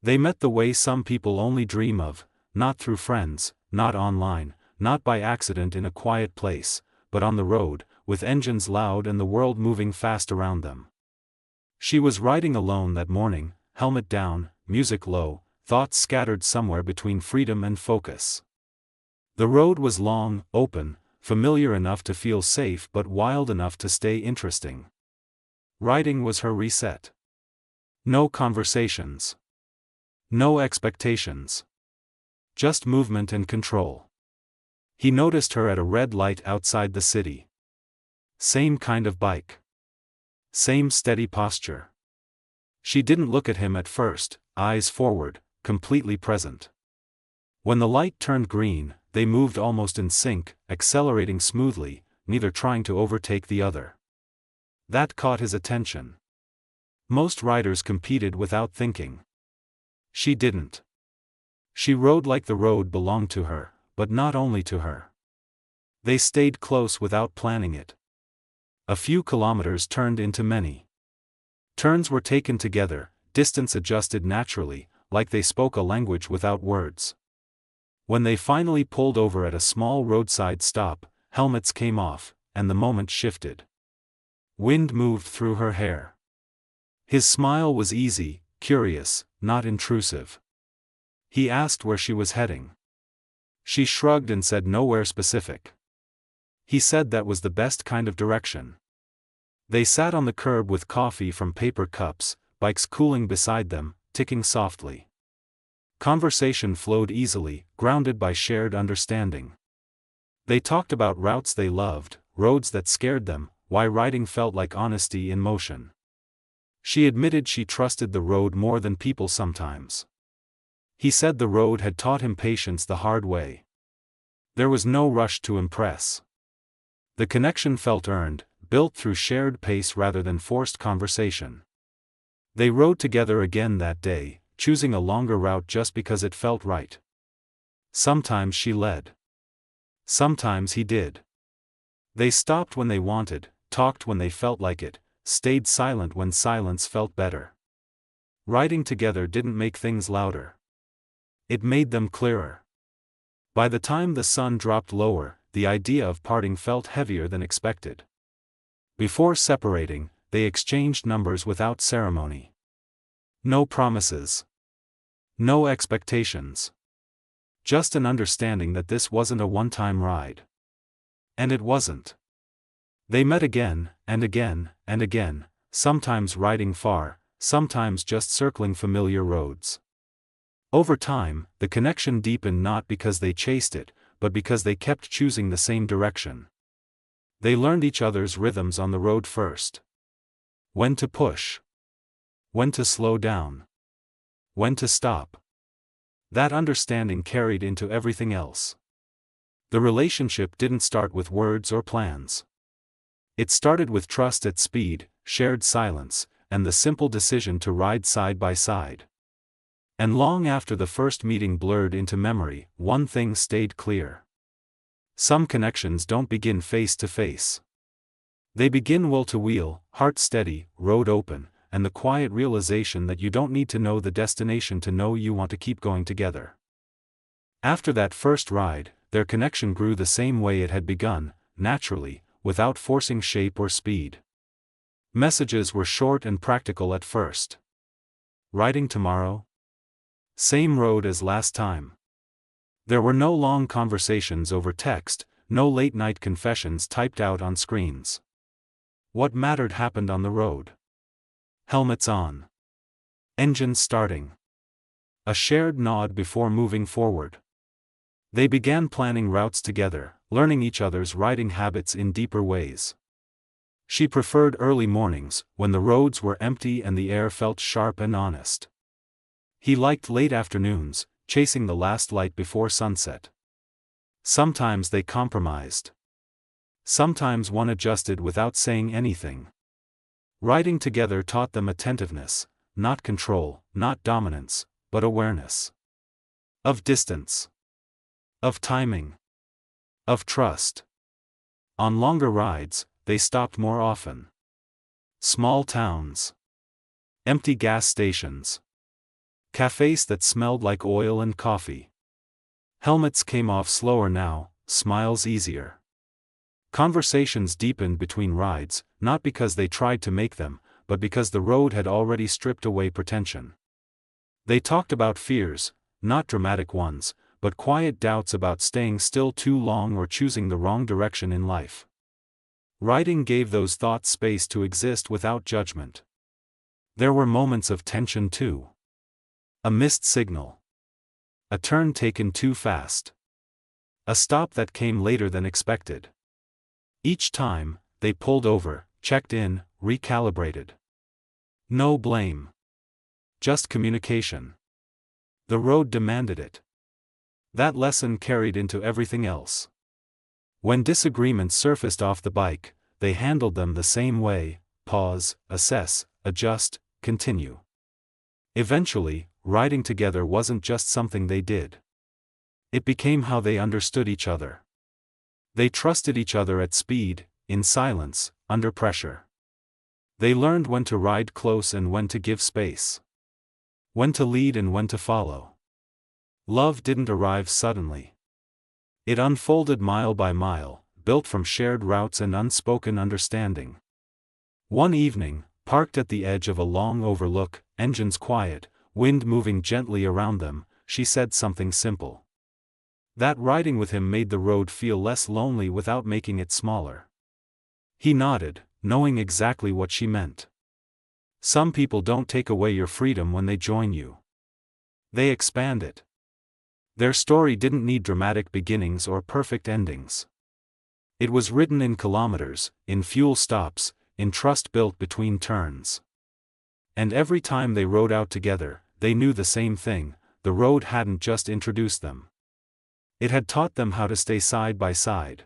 They met the way some people only dream of, not through friends, not online, not by accident in a quiet place, but on the road, with engines loud and the world moving fast around them. She was riding alone that morning, helmet down, music low, thoughts scattered somewhere between freedom and focus. The road was long, open, familiar enough to feel safe but wild enough to stay interesting. Riding was her reset. No conversations. No expectations. Just movement and control. He noticed her at a red light outside the city. Same kind of bike. Same steady posture. She didn't look at him at first, eyes forward, completely present. When the light turned green, they moved almost in sync, accelerating smoothly, neither trying to overtake the other. That caught his attention. Most riders competed without thinking. She didn't. She rode like the road belonged to her, but not only to her. They stayed close without planning it. A few kilometers turned into many. Turns were taken together, distance adjusted naturally, like they spoke a language without words. When they finally pulled over at a small roadside stop, helmets came off, and the moment shifted. Wind moved through her hair. His smile was easy, curious, not intrusive. He asked where she was heading. She shrugged and said nowhere specific. He said that was the best kind of direction. They sat on the curb with coffee from paper cups, bikes cooling beside them, ticking softly. Conversation flowed easily, grounded by shared understanding. They talked about routes they loved, roads that scared them, why riding felt like honesty in motion. She admitted she trusted the road more than people sometimes. He said the road had taught him patience the hard way. There was no rush to impress. The connection felt earned, built through shared pace rather than forced conversation. They rode together again that day, choosing a longer route just because it felt right. Sometimes she led. Sometimes he did. They stopped when they wanted, talked when they felt like it, stayed silent when silence felt better. Riding together didn't make things louder. It made them clearer. By the time the sun dropped lower, the idea of parting felt heavier than expected. Before separating, they exchanged numbers without ceremony. No promises. No expectations. Just an understanding that this wasn't a one-time ride. And it wasn't. They met again, and again, and again, sometimes riding far, sometimes just circling familiar roads. Over time, the connection deepened not because they chased it, but because they kept choosing the same direction. They learned each other's rhythms on the road first. When to push. When to slow down. When to stop. That understanding carried into everything else. The relationship didn't start with words or plans. It started with trust at speed, shared silence, and the simple decision to ride side by side. And long after the first meeting blurred into memory, one thing stayed clear. Some connections don't begin face to face. They begin wheel to wheel, heart steady, road open, and the quiet realization that you don't need to know the destination to know you want to keep going together. After that first ride, their connection grew the same way it had begun, naturally, without forcing shape or speed. Messages were short and practical at first. Riding tomorrow? Same road as last time. There were no long conversations over text, no late-night confessions typed out on screens. What mattered happened on the road. Helmets on. Engines starting. A shared nod before moving forward. They began planning routes together, learning each other's riding habits in deeper ways. She preferred early mornings, when the roads were empty and the air felt sharp and honest. He liked late afternoons, chasing the last light before sunset. Sometimes they compromised. Sometimes one adjusted without saying anything. Riding together taught them attentiveness, not control, not dominance, but awareness. Of distance. Of timing. Of trust. On longer rides, they stopped more often. Small towns. Empty gas stations. Cafes that smelled like oil and coffee. Helmets came off slower now, smiles easier. Conversations deepened between rides, not because they tried to make them, but because the road had already stripped away pretension. They talked about fears, not dramatic ones, but quiet doubts about staying still too long or choosing the wrong direction in life. Riding gave those thoughts space to exist without judgment. There were moments of tension too. A missed signal. A turn taken too fast. A stop that came later than expected. Each time, they pulled over, checked in, recalibrated. No blame. Just communication. The road demanded it. That lesson carried into everything else. When disagreements surfaced off the bike, they handled them the same way: pause, assess, adjust, continue. Eventually, riding together wasn't just something they did. It became how they understood each other. They trusted each other at speed, in silence, under pressure. They learned when to ride close and when to give space. When to lead and when to follow. Love didn't arrive suddenly. It unfolded mile by mile, built from shared routes and unspoken understanding. One evening, parked at the edge of a long overlook, engines quiet, wind moving gently around them, she said something simple. That riding with him made the road feel less lonely without making it smaller. He nodded, knowing exactly what she meant. Some people don't take away your freedom when they join you. They expand it. Their story didn't need dramatic beginnings or perfect endings. It was written in kilometers, in fuel stops, in trust built between turns. And every time they rode out together, they knew the same thing: the road hadn't just introduced them. It had taught them how to stay side by side.